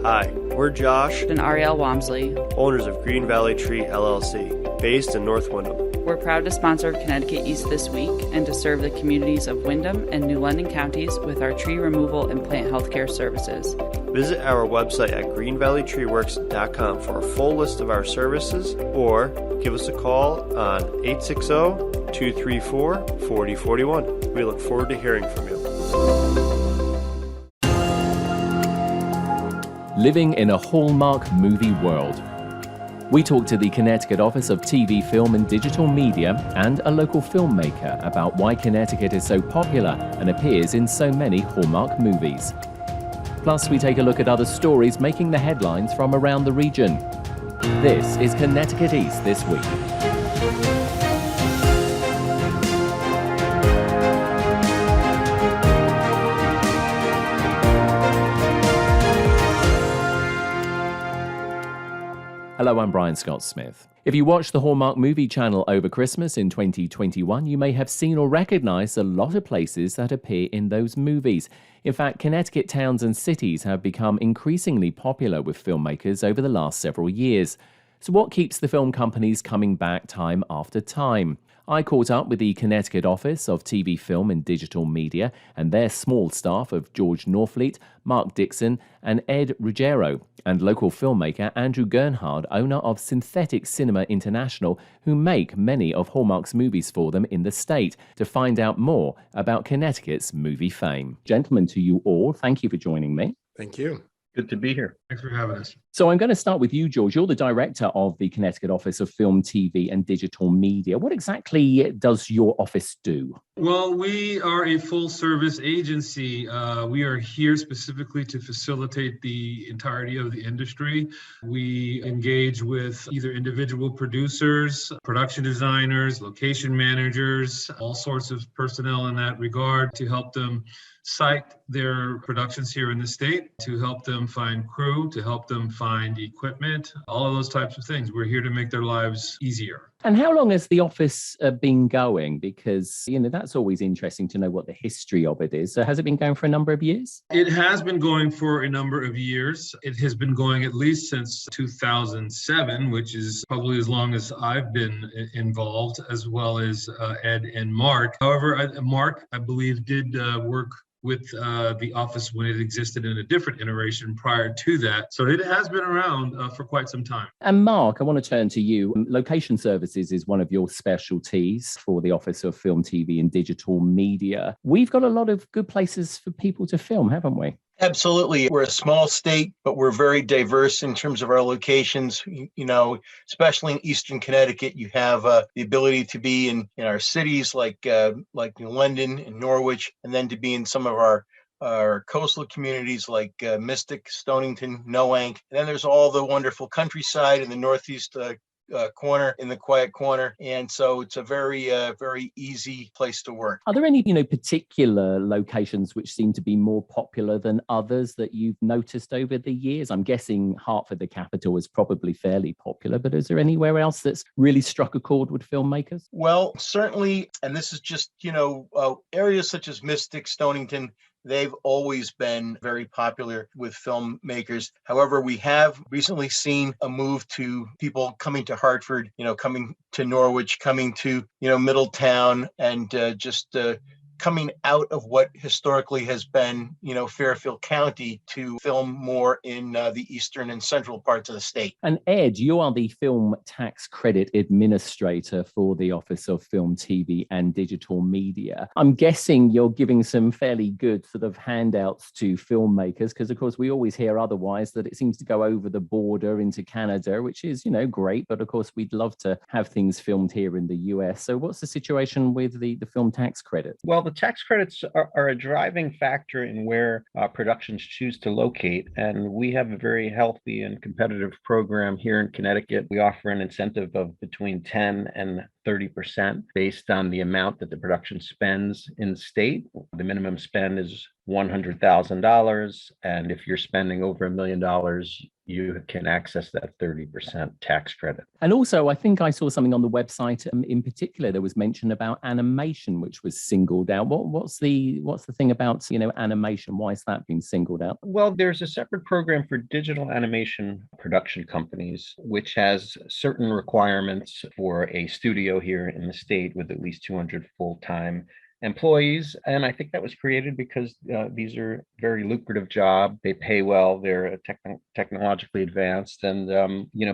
Hi, we're Josh and Ariel Walmsley, owners of Green Valley Tree LLC, based in North Windham. We're proud to sponsor Connecticut East This Week and to serve the communities of Windham and New London counties with our tree removal and plant healthcare services. Visit our website at greenvalleytreeworks.com for a full list of our services or give us a call on 860-234-4041. We look forward to hearing from you. Living in a Hallmark movie world. We talked to the Connecticut Office of TV, Film and Digital Media and a local filmmaker about why Connecticut is so popular and appears in so many Hallmark movies. Plus, we take a look at other stories making the headlines from around the region. This is Connecticut East This Week. Hello, I'm Brian Scott Smith. If you watched the Hallmark movie channel over Christmas in 2021, you may have seen or recognized a lot of places that appear in those movies. In fact, Connecticut towns and cities have become increasingly popular with filmmakers over the last several years. So what keeps the film companies coming back time after time? I caught up with the Connecticut Office of TV, Film and Digital Media and their small staff of George Norfleet, Mark Dixon and Ed Ruggiero, and local filmmaker Andrew Gernhardt, owner of Synthetic Cinema International, who make many of Hallmark's movies for them in the state, to find out more about Connecticut's movie fame. Gentlemen, to you all, thank you for joining me. Thank you. Good to be here. Thanks for having us. So I'm going to start with you, George. You're the director of the Connecticut Office of Film, TV and Digital Media. What exactly does your office do? Well, we are a full-service agency. We are here specifically to facilitate the entirety of the industry. We engage with either individual producers, production designers, location managers, all sorts of personnel in that regard to help them site their productions here in the state, to help them find crew, to help them find equipment, all of those types of things. We're here to make their lives easier. And how long has the office been going? Because, that's always interesting to know what the history of it is. So has it been going for a number of years? It has been going for a number of years. It has been going at least since 2007, which is probably as long as I've been involved, as well as Ed and Mark. However, Mark, I believe, did work with the office when it existed in a different iteration prior to that. So it has been around for quite some time. And Mark, I want to turn to you. Location services is one of your specialties for the Office of Film, TV and Digital Media. We've got a lot of good places for people to film, haven't we? Absolutely. We're a small state, but we're very diverse in terms of our locations. Especially in Eastern Connecticut, you have the ability to be in our cities like New London and Norwich, and then to be in some of our coastal communities like Mystic, Stonington, Noank. And then there's all the wonderful countryside in the northeast corner, in the quiet corner. And so it's a very, very easy place to work. Are there any, particular locations which seem to be more popular than others that you've noticed over the years? I'm guessing Hartford, the capital, is probably fairly popular, but is there anywhere else that's really struck a chord with filmmakers? Well, certainly, and this is just, areas such as Mystic, Stonington, they've always been very popular with filmmakers. However, we have recently seen a move to people coming to Hartford, coming to Norwich, coming to, Middletown, and just coming out of what historically has been, Fairfield County to film more in the eastern and central parts of the state. And Ed, you are the Film Tax Credit Administrator for the Office of Film, TV and Digital Media. I'm guessing you're giving some fairly good sort of handouts to filmmakers, because of course we always hear otherwise that it seems to go over the border into Canada, which is, great, but of course we'd love to have things filmed here in the US. So what's the situation with the film tax credit? Well, the tax credits are a driving factor in where productions choose to locate, and we have a very healthy and competitive program here in Connecticut. We offer an incentive of between 10 and 30% based on the amount that the production spends in the state. The minimum spend is $100,000. And if you're spending over $1 million, you can access that 30% tax credit. And also, I think I saw something on the website in particular, there was mention about animation, which was singled out. What's the thing about, animation? Why has that been singled out? Well, there's a separate program for digital animation production companies, which has certain requirements for a studio here in the state with at least 200 full-time employees. And I think that was created because these are very lucrative jobs. They pay well. They're technologically advanced, and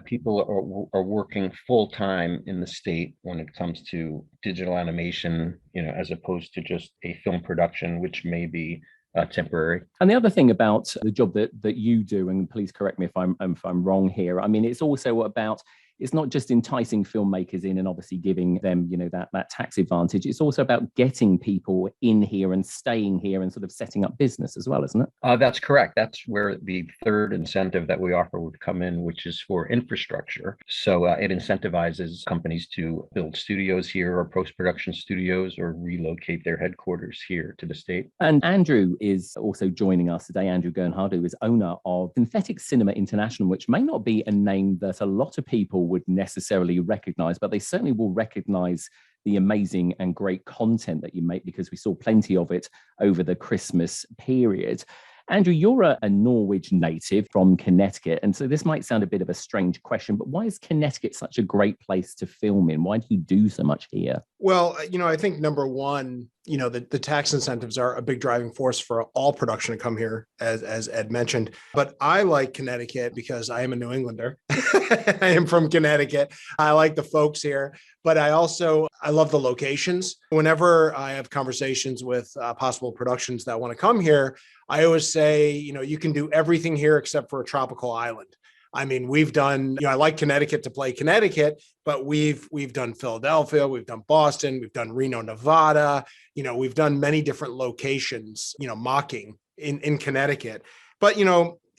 people are working full time in the state when it comes to digital animation, as opposed to just a film production, which may be temporary. And the other thing about the job that you do, and please correct me if I'm wrong here. I mean, it's also about, it's not just enticing filmmakers in and obviously giving them, that tax advantage. It's also about getting people in here and staying here and sort of setting up business as well, isn't it? That's correct. That's where the third incentive that we offer would come in, which is for infrastructure. So it incentivizes companies to build studios here or post-production studios or relocate their headquarters here to the state. And Andrew is also joining us today, Andrew Gernhardt, who is owner of Synthetic Cinema International, which may not be a name that a lot of people would necessarily recognize, but they certainly will recognize the amazing and great content that you make, because we saw plenty of it over the Christmas period. Andrew, you're a Norwich native from Connecticut, and so this might sound a bit of a strange question, but why is Connecticut such a great place to film in? Why do you do so much here? Well, I think number one, the tax incentives are a big driving force for all production to come here, as Ed mentioned. But I like Connecticut because I am a New Englander. I am from Connecticut. I like the folks here, but I love the locations. Whenever I have conversations with possible productions that want to come here, I always say, you can do everything here except for a tropical island. I mean, we've done, I like Connecticut to play Connecticut, but we've done Philadelphia, we've done Boston, we've done Reno, Nevada, we've done many different locations, mocking in Connecticut. But,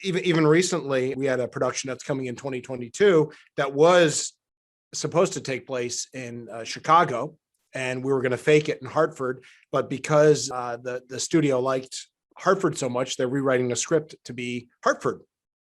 even recently, we had a production that's coming in 2022 that was supposed to take place in Chicago, and we were going to fake it in Hartford. But because the studio liked Hartford so much, they're rewriting the script to be Hartford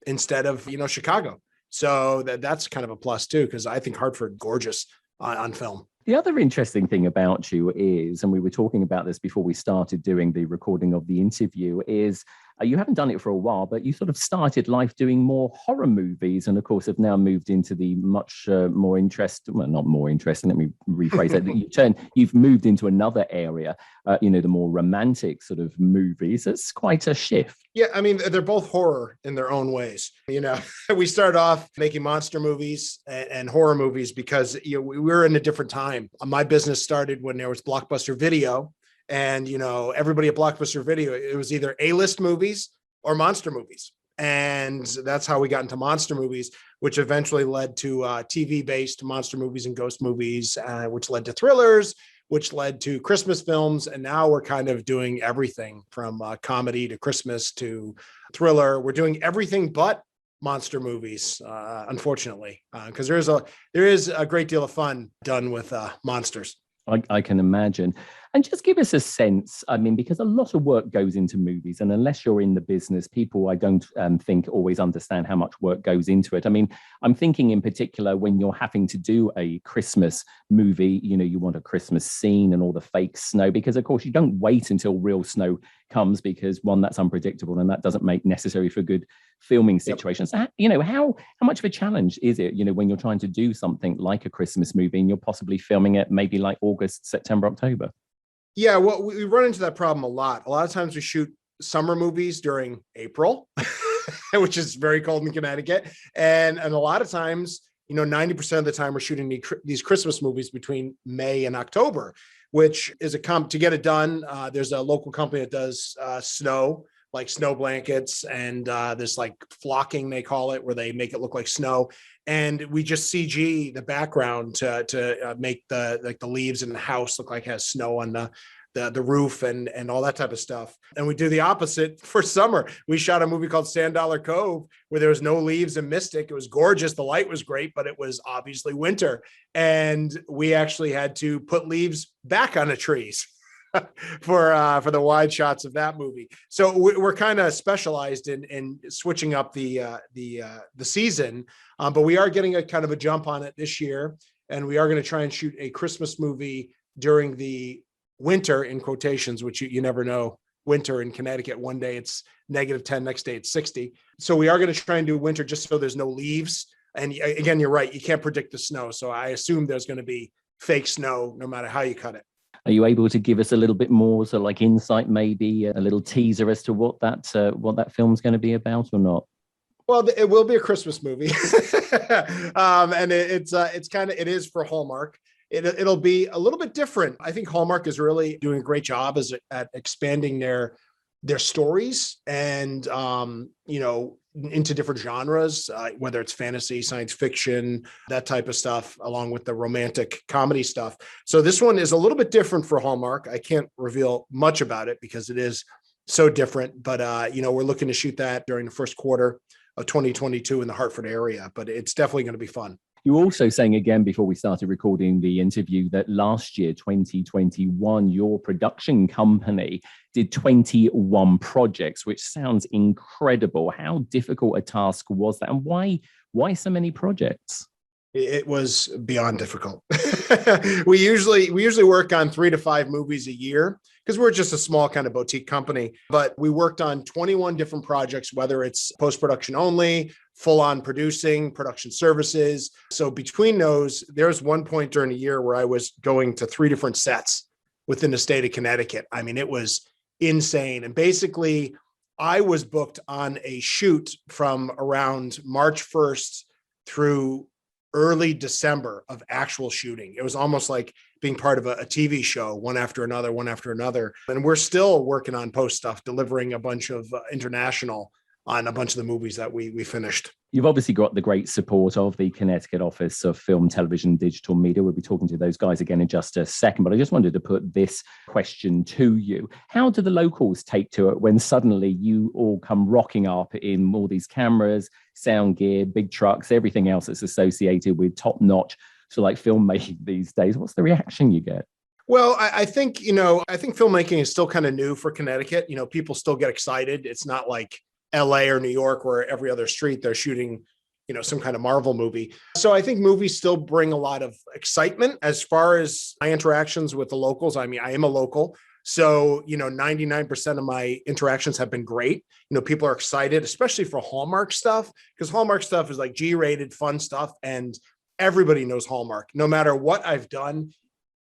instead of, Chicago. So that's kind of a plus too, because I think Hartford gorgeous on film. The other interesting thing about you is, and we were talking about this before we started doing the recording of the interview, is you haven't done it for a while, but you sort of started life doing more horror movies, and of course have now moved into the much more interesting, well, not more interesting, let me rephrase that. You've moved into another area, the more romantic sort of movies. It's quite a shift. Yeah, I mean, they're both horror in their own ways. We started off making monster movies and horror movies because we were in a different time. My business started when there was Blockbuster Video. And, everybody at Blockbuster Video, it was either A-list movies or monster movies. And that's how we got into monster movies, which eventually led to TV-based monster movies and ghost movies, which led to thrillers, which led to Christmas films. And now we're kind of doing everything from comedy to Christmas to thriller. We're doing everything but monster movies, unfortunately, because there is a great deal of fun done with monsters. I can imagine. And just give us a sense, I mean, because a lot of work goes into movies, and unless you're in the business, people, I don't think always understand how much work goes into it. I mean, I'm thinking in particular when you're having to do a Christmas movie, you want a Christmas scene and all the fake snow, because of course you don't wait until real snow comes, because one, that's unpredictable, and that doesn't make necessary for good filming situations. Yep. So, how much of a challenge is it, when you're trying to do something like a Christmas movie and you're possibly filming it maybe like August, September, October? Yeah, well, we run into that problem a lot. A lot of times we shoot summer movies during April, which is very cold in Connecticut. And a lot of times, 90% of the time we're shooting these Christmas movies between May and October, which is to get it done. There's a local company that does snow, like snow blankets, and this like flocking, they call it, where they make it look like snow. And we just CG the background to make the leaves in the house look like it has snow on the roof and all that type of stuff. And we do the opposite for summer. We shot a movie called Sand Dollar Cove where there was no leaves and mystic. It was gorgeous. The light was great, but it was obviously winter. And we actually had to put leaves back on the trees for the wide shots of that movie. So we're kind of specialized in switching up the season, but we are getting a kind of a jump on it this year. And we are going to try and shoot a Christmas movie during the winter, in quotations, which you never know. Winter in Connecticut, one day it's -10, next day it's 60. So we are going to try and do winter just so there's no leaves. And again, you're right, you can't predict the snow. So I assume there's going to be fake snow no matter how you cut it. Are you able to give us a little bit more, so like insight, maybe a little teaser as to what that film's going to be about or not? Well, it will be a Christmas movie, and it is for Hallmark. It'll be a little bit different. I think Hallmark is really doing a great job at expanding their stories and into different genres, whether it's fantasy, science fiction, that type of stuff, along with the romantic comedy stuff. So this one is a little bit different for Hallmark. I can't reveal much about it because it is so different, but we're looking to shoot that during the first quarter of 2022 in the Hartford area, but it's definitely going to be fun. You were also saying again before we started recording the interview that last year, 2021, your production company did 21 projects, which sounds incredible. How difficult a task was that? And why so many projects? It was beyond difficult. We usually work on 3 to 5 movies a year because we're just a small kind of boutique company. But we worked on 21 different projects, whether it's post-production only, full-on producing, production services. So between those, there was one point during the year where I was going to 3 different sets within the state of Connecticut. I mean, it was insane. And basically, I was booked on a shoot from around March 1st through early December of actual shooting. It was almost like being part of a TV show, one after another. And we're still working on post stuff, delivering a bunch of international on a bunch of the movies that we finished. You've obviously got the great support of the Connecticut Office of Film, Television, Digital Media. We'll be talking to those guys again in just a second, but I just wanted to put this question to you. How do the locals take to it when suddenly you all come rocking up in all these cameras, sound gear, big trucks, everything else that's associated with top-notch, so like filmmaking these days? What's the reaction you get? Well, I think filmmaking is still kind of new for Connecticut. People still get excited. It's not like LA or New York, where every other street they're shooting, some kind of Marvel movie. So I think movies still bring a lot of excitement. As far as my interactions with the locals, I mean, I am a local. So, 99% of my interactions have been great. People are excited, especially for Hallmark stuff, because Hallmark stuff is like G-rated fun stuff. And everybody knows Hallmark. No matter what I've done,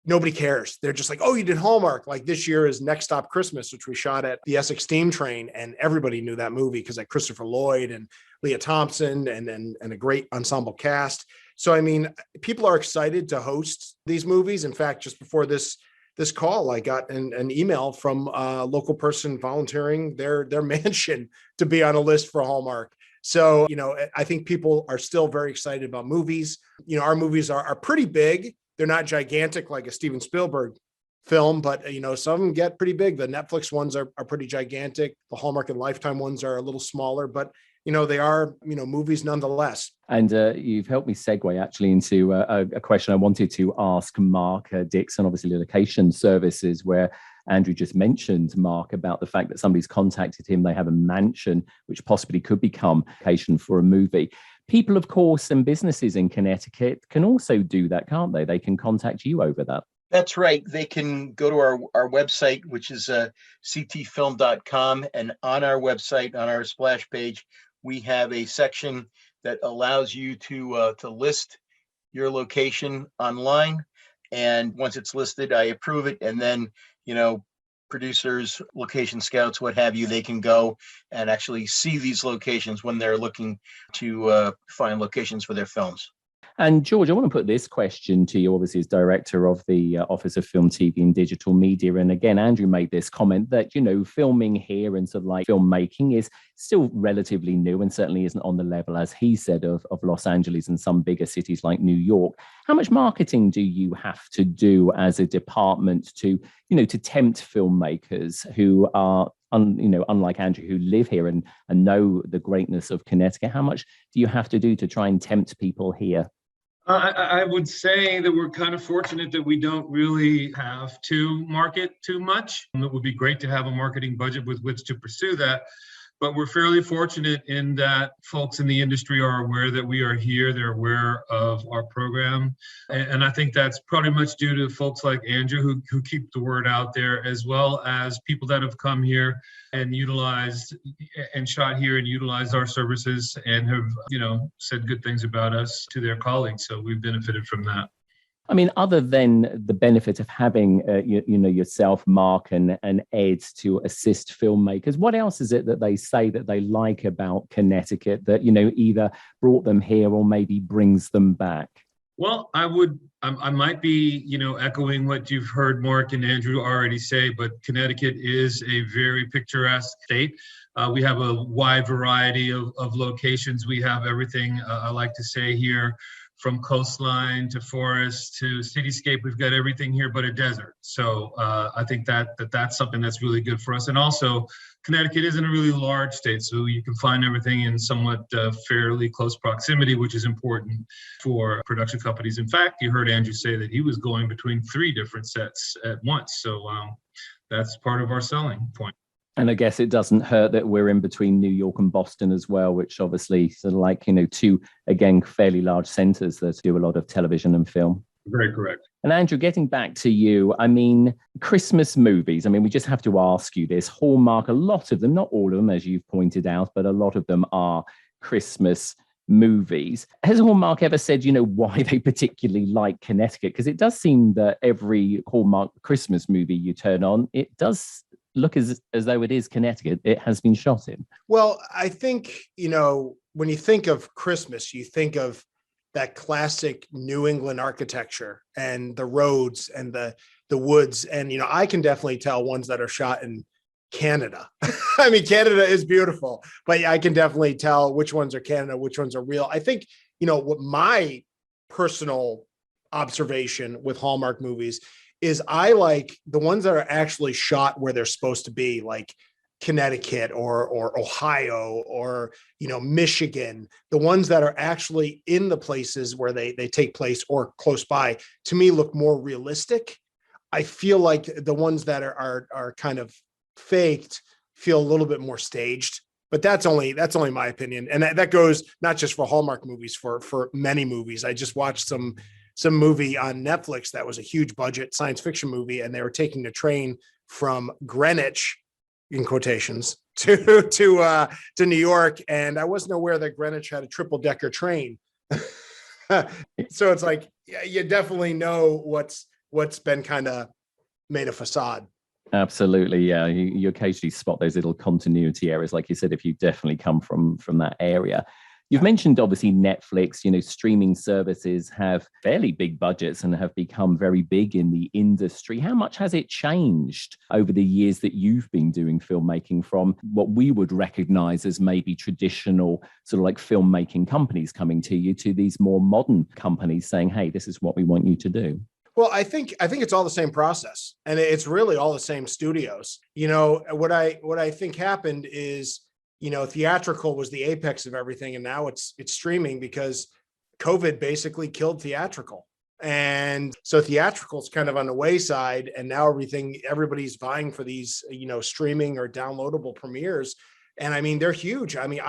nobody cares. They're just like, oh, you did Hallmark. Like this year is Next Stop Christmas, which we shot at the Essex Steam Train. And everybody knew that movie because like Christopher Lloyd and Leah Thompson and a great ensemble cast. So, I mean, people are excited to host these movies. In fact, just before this call, I got an email from a local person volunteering their mansion to be on a list for Hallmark. So, I think people are still very excited about movies. Our movies are pretty big. They're not gigantic like a Steven Spielberg film, but some of them get pretty big. The Netflix ones are pretty gigantic. The Hallmark and Lifetime ones are a little smaller, but they are movies nonetheless. And you've helped me segue actually into a question I wanted to ask Mark Dixon, obviously Location Services, where Andrew just mentioned, Mark, about the fact that somebody's contacted him. They have a mansion which possibly could become location for a movie. People, of course, and businesses in Connecticut can also do that, can't they? They can contact you over that. That's right. They can go to our website, which is ctfilm.com. And on our website, on our splash page, we have a section that allows you to list your location online. And once it's listed, I approve it. And then, producers, location scouts, what have you, they can go and actually see these locations when they're looking to find locations for their films. And George, I want to put this question to you, obviously, as director of the Office of Film, TV and Digital Media. And again, Andrew made this comment that, filming here and sort of like filmmaking is still relatively new and certainly isn't on the level, as he said, of Los Angeles and some bigger cities like New York. How much marketing do you have to do as a department to tempt filmmakers who are unlike Andrew, who live here and know the greatness of Connecticut? How much do you have to do to try and tempt people here? I would say that we're kind of fortunate that we don't really have to market too much. It would be great to have a marketing budget with which to pursue that. But we're fairly fortunate in that folks in the industry are aware that we are here. They're aware of our program. And I think that's probably much due to folks like Andrew who keep the word out there, as well as people that have come here and utilized and shot here and utilized our services and have, said good things about us to their colleagues. So we've benefited from that. I mean, other than the benefit of having, yourself, Mark and Ed to assist filmmakers, what else is it that they say that they like about Connecticut that, either brought them here or maybe brings them back? Well, I might be, echoing what you've heard Mark and Andrew already say, but Connecticut is a very picturesque state. We have a wide variety of locations. We have everything, I like to say here, from coastline to forest to cityscape. We've got everything here but a desert. So I think that's something that's really good for us. And also, Connecticut isn't a really large state, so you can find everything in somewhat fairly close proximity, which is important for production companies. In fact, you heard Andrew say that he was going between 3 different sets at once. So that's part of our selling point. And I guess it doesn't hurt that we're in between New York and Boston as well, which obviously sort of like, 2, again, fairly large centers that do a lot of television and film. Very correct. And Andrew, getting back to you, I mean, Christmas movies, we just have to ask you this. Hallmark, a lot of them, not all of them, as you've pointed out, but a lot of them are Christmas movies. Has Hallmark ever said, why they particularly like Connecticut? Because it does seem that every Hallmark Christmas movie you turn on, it does look as though it is Connecticut it has been shot in. Well, I think, when you think of Christmas, you think of that classic New England architecture and the roads and the woods. And, I can definitely tell ones that are shot in Canada. Canada is beautiful, but I can definitely tell which ones are Canada, which ones are real. I think, what my personal observation with Hallmark movies is I like the ones that are actually shot where they're supposed to be, like Connecticut or Ohio or, Michigan, the ones that are actually in the places where they take place or close by, to me look more realistic. I feel like the ones that are kind of faked feel a little bit more staged, but that's only my opinion. And that goes not just for Hallmark movies, for many movies. I just watched some movie on Netflix that was a huge budget science fiction movie, and they were taking the train from Greenwich, in quotations, to New York, and I wasn't aware that Greenwich had a triple-decker train. So it's like, yeah, you definitely know what's been kind of made a facade. Absolutely, yeah. You occasionally spot those little continuity areas, like you said, if you definitely come from that area. You've mentioned, obviously, Netflix, streaming services have fairly big budgets and have become very big in the industry. How much has it changed over the years that you've been doing filmmaking from what we would recognize as maybe traditional sort of like filmmaking companies coming to you to these more modern companies saying, hey, this is what we want you to do? Well, I think it's all the same process, and it's really all the same studios. What I think happened is, theatrical was the apex of everything, and now it's streaming because COVID basically killed theatrical. And so theatrical is kind of on the wayside, and now everybody's vying for these, streaming or downloadable premieres. And they're huge. When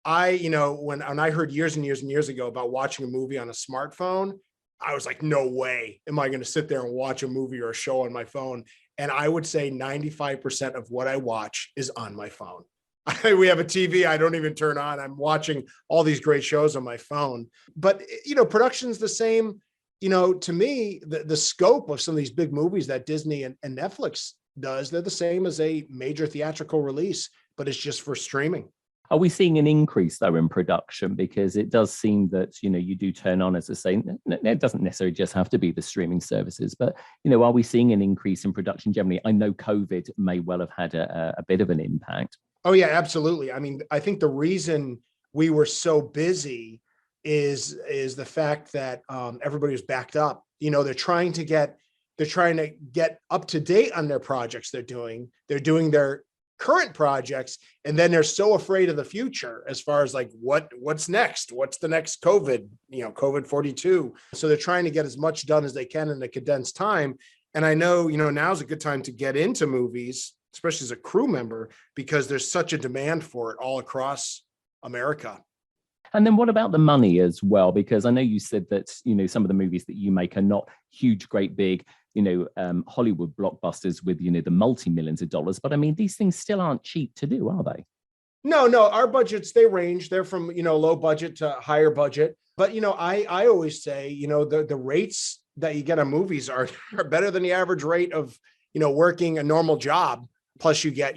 I heard years and years and years ago about watching a movie on a smartphone, I was like, no way am I going to sit there and watch a movie or a show on my phone. And I would say 95% of what I watch is on my phone. We have a TV I don't even turn on. I'm watching all these great shows on my phone. But, production's the same. To me, the scope of some of these big movies that Disney and Netflix does, they're the same as a major theatrical release, but it's just for streaming. Are we seeing an increase, though, in production? Because it does seem that, you do turn on, as I say, it doesn't necessarily just have to be the streaming services, but, are we seeing an increase in production generally? I know COVID may well have had a bit of an impact. Oh, yeah, absolutely. I mean, I think the reason we were so busy is the fact that everybody was backed up. They're trying to get up to date on their projects they're doing. They're doing their current projects, and then they're so afraid of the future as far as like what's next, what's the next COVID 42. So they're trying to get as much done as they can in a condensed time. And I know now's a good time to get into movies, especially as a crew member, because there's such a demand for it all across America. And then what about the money as well? Because I know you said that, some of the movies that you make are not huge, great, big, Hollywood blockbusters with, the multi-millions of dollars. But I mean, these things still aren't cheap to do, are they? No, our budgets, they range. They're from, low budget to higher budget. But, I always say, the rates that you get on movies are better than the average rate of, working a normal job. Plus you get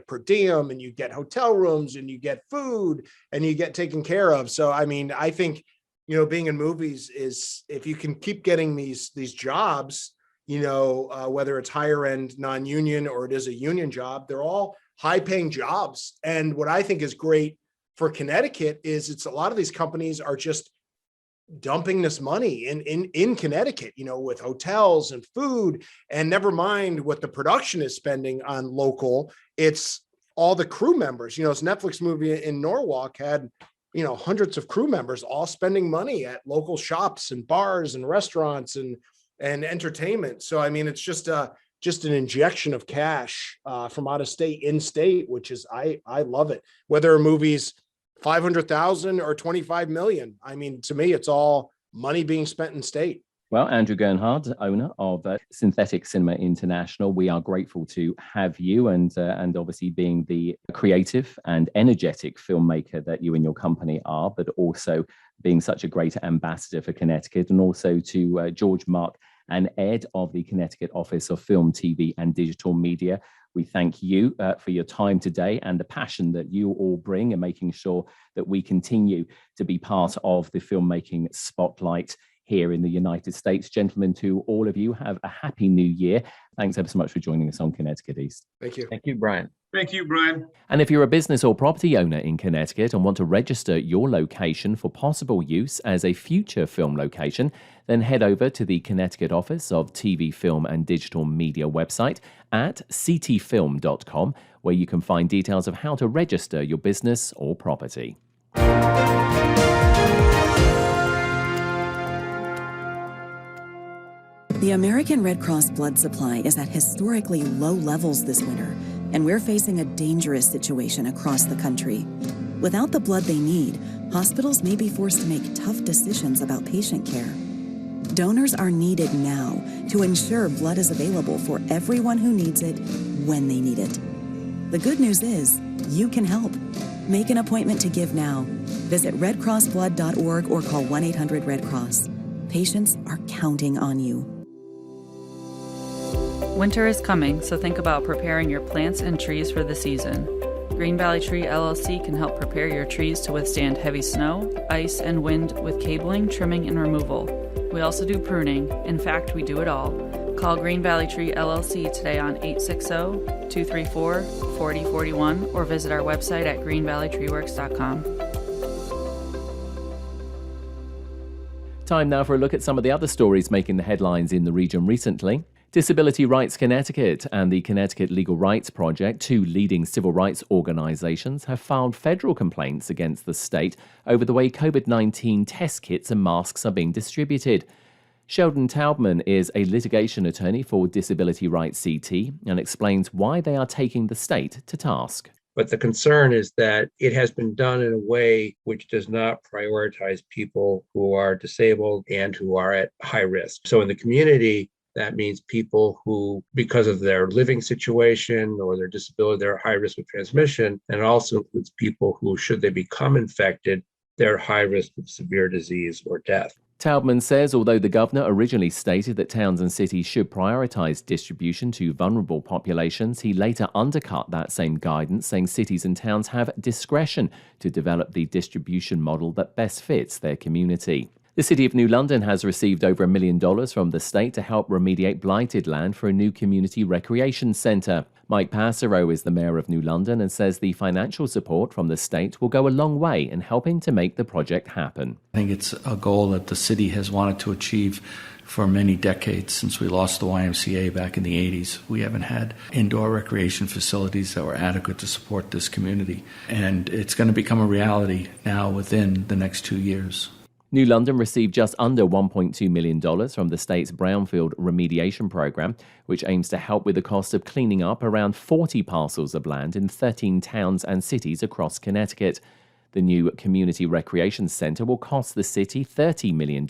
per diem, and you get hotel rooms, and you get food, and you get taken care of. So, I mean, I think, being in movies is, if you can keep getting these jobs, whether it's higher end non-union or it is a union job, they're all high paying jobs. And what I think is great for Connecticut is it's a lot of these companies are just dumping this money in Connecticut, with hotels and food, and never mind what the production is spending on local. It's all the crew members. This Netflix movie in Norwalk had, hundreds of crew members all spending money at local shops and bars and restaurants and entertainment. So, I mean, it's just an injection of cash from out of state in state, which is, I love it. Whether a movie's 500,000 or 25 million. I mean, to me, it's all money being spent in state. Well, Andrew Gernhardt, owner of Synthetic Cinema International, we are grateful to have you, and obviously being the creative and energetic filmmaker that you and your company are, but also being such a great ambassador for Connecticut, and also to George, Mark, and Ed of the Connecticut Office of Film, TV, and Digital Media. We thank you for your time today and the passion that you all bring, and making sure that we continue to be part of the filmmaking spotlight here in the United States. Gentlemen, to all of you, have a happy new year. Thanks ever so much for joining us on Connecticut East. Thank you. Thank you, Brian. Thank you, Brian. And if you're a business or property owner in Connecticut and want to register your location for possible use as a future film location, then head over to the Connecticut Office of TV, Film, and Digital Media website at ctfilm.com, where you can find details of how to register your business or property. The American Red Cross blood supply is at historically low levels this winter, and we're facing a dangerous situation across the country. Without the blood they need, hospitals may be forced to make tough decisions about patient care. Donors are needed now to ensure blood is available for everyone who needs it when they need it. The good news is, you can help. Make an appointment to give now. Visit redcrossblood.org or call 1-800-RED-CROSS. Patients are counting on you. Winter is coming, so think about preparing your plants and trees for the season. Green Valley Tree LLC can help prepare your trees to withstand heavy snow, ice, and wind with cabling, trimming, and removal. We also do pruning. In fact, we do it all. Call Green Valley Tree LLC today on 860-234-4041 or visit our website at greenvalleytreeworks.com. Time now for a look at some of the other stories making the headlines in the region recently. Disability Rights Connecticut and the Connecticut Legal Rights Project, two leading civil rights organizations, have filed federal complaints against the state over the way COVID-19 test kits and masks are being distributed. Sheldon Taubman is a litigation attorney for Disability Rights CT and explains why they are taking the state to task. But the concern is that it has been done in a way which does not prioritize people who are disabled and who are at high risk. So in the community, that means people who, because of their living situation or their disability, they're at high risk of transmission. And it also includes people who, should they become infected, they're high risk of severe disease or death. Taubman says although the governor originally stated that towns and cities should prioritize distribution to vulnerable populations, he later undercut that same guidance, saying cities and towns have discretion to develop the distribution model that best fits their community. The City of New London has received over $1 million from the state to help remediate blighted land for a new community recreation centre. Mike Passero is the mayor of New London and says the financial support from the state will go a long way in helping to make the project happen. I think it's a goal that the city has wanted to achieve for many decades. Since we lost the YMCA back in the 80s, we haven't had indoor recreation facilities that were adequate to support this community. And it's going to become a reality now within the next 2 years. New London received just under $1.2 million from the state's Brownfield Remediation program, which aims to help with the cost of cleaning up around 40 parcels of land in 13 towns and cities across Connecticut. The new community recreation center will cost the city $30 million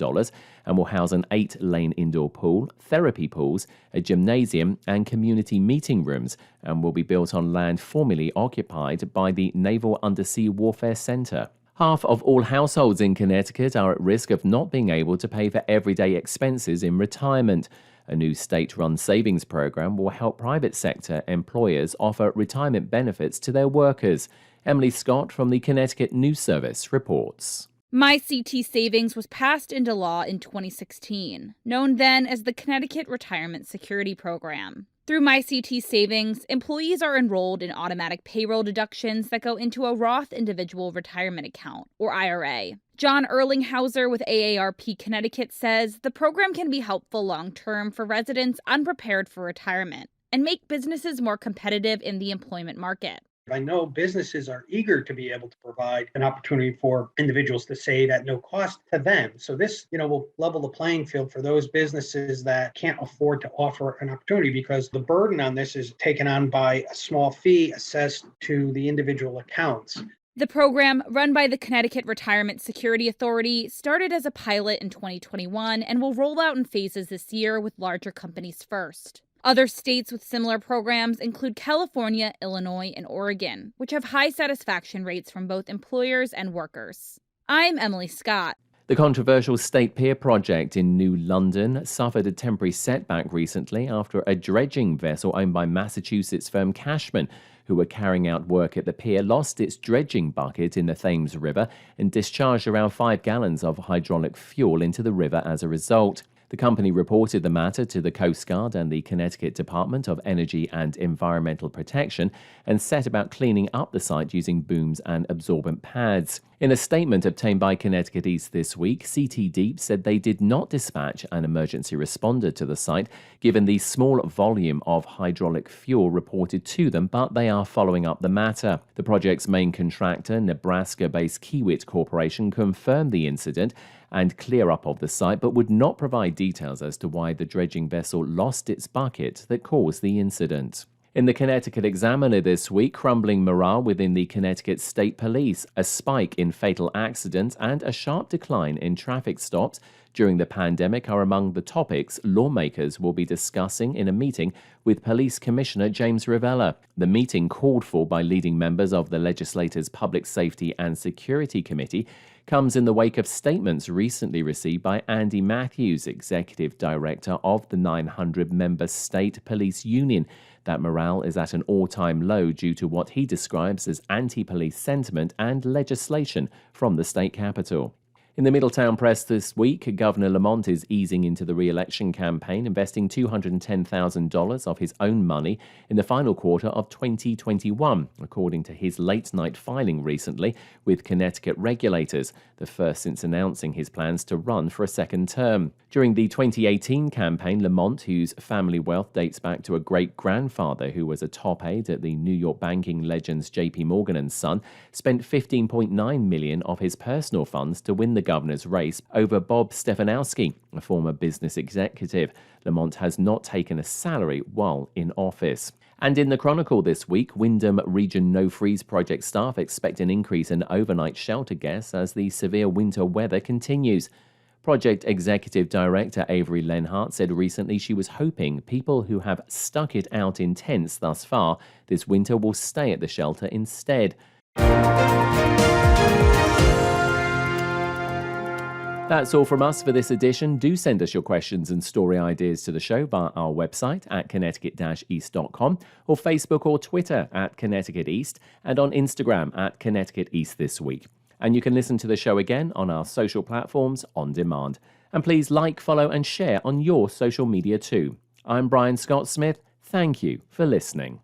and will house an 8-lane indoor pool, therapy pools, a gymnasium, and community meeting rooms, and will be built on land formerly occupied by the Naval Undersea Warfare Center. Half of all households in Connecticut are at risk of not being able to pay for everyday expenses in retirement. A new state-run savings program will help private sector employers offer retirement benefits to their workers. Emily Scott from the Connecticut News Service reports. MyCT Savings was passed into law in 2016, known then as the Connecticut Retirement Security Program. Through MyCT Savings, employees are enrolled in automatic payroll deductions that go into a Roth Individual Retirement Account, or IRA. John Erlinghauser with AARP Connecticut says the program can be helpful long-term for residents unprepared for retirement and make businesses more competitive in the employment market. I know businesses are eager to be able to provide an opportunity for individuals to save at no cost to them. So this, will level the playing field for those businesses that can't afford to offer an opportunity, because the burden on this is taken on by a small fee assessed to the individual accounts. The program, run by the Connecticut Retirement Security Authority, started as a pilot in 2021 and will roll out in phases this year with larger companies first. Other states with similar programs include California, Illinois, and Oregon, which have high satisfaction rates from both employers and workers. I'm Emily Scott. The controversial State Pier project in New London suffered a temporary setback recently after a dredging vessel owned by Massachusetts firm Cashman, who were carrying out work at the pier, lost its dredging bucket in the Thames River and discharged around 5 gallons of hydraulic fuel into the river as a result. The company reported the matter to the Coast Guard and the Connecticut Department of Energy and Environmental Protection and set about cleaning up the site using booms and absorbent pads. In a statement obtained by Connecticut East this week, CT Deep said they did not dispatch an emergency responder to the site given the small volume of hydraulic fuel reported to them, but they are following up the matter. The project's main contractor, Nebraska-based Kiewit Corporation, confirmed the incident and clear up of the site, but would not provide details as to why the dredging vessel lost its bucket that caused the incident. In the Connecticut Examiner this week, crumbling morale within the Connecticut State Police, a spike in fatal accidents, and a sharp decline in traffic stops during the pandemic are among the topics lawmakers will be discussing in a meeting with Police Commissioner James Ravella. The meeting, called for by leading members of the legislature's Public Safety and Security Committee, comes in the wake of statements recently received by Andy Matthews, Executive Director of the 900-member State Police Union, that morale is at an all-time low due to what he describes as anti-police sentiment and legislation from the state capitol. In the Middletown Press this week, Governor Lamont is easing into the re-election campaign, investing $210,000 of his own money in the final quarter of 2021, according to his late-night filing recently with Connecticut regulators, the first since announcing his plans to run for a second term. During the 2018 campaign, Lamont, whose family wealth dates back to a great-grandfather who was a top aide at the New York banking legends J.P. Morgan and Son, spent $15.9 million of his personal funds to win the governor's race over Bob Stefanowski, a former business executive. Lamont has not taken a salary while in office. And in the Chronicle this week, Windham Region No Freeze project staff expect an increase in overnight shelter guests as the severe winter weather continues. Project Executive Director Avery Lenhart said recently she was hoping people who have stuck it out in tents thus far this winter will stay at the shelter instead. That's all from us for this edition. Do send us your questions and story ideas to the show via our website at connecticut-east.com or Facebook or Twitter at Connecticut East and on Instagram at Connecticut East This Week. And you can listen to the show again on our social platforms on demand. And please like, follow and share on your social media too. I'm Brian Scott Smith. Thank you for listening.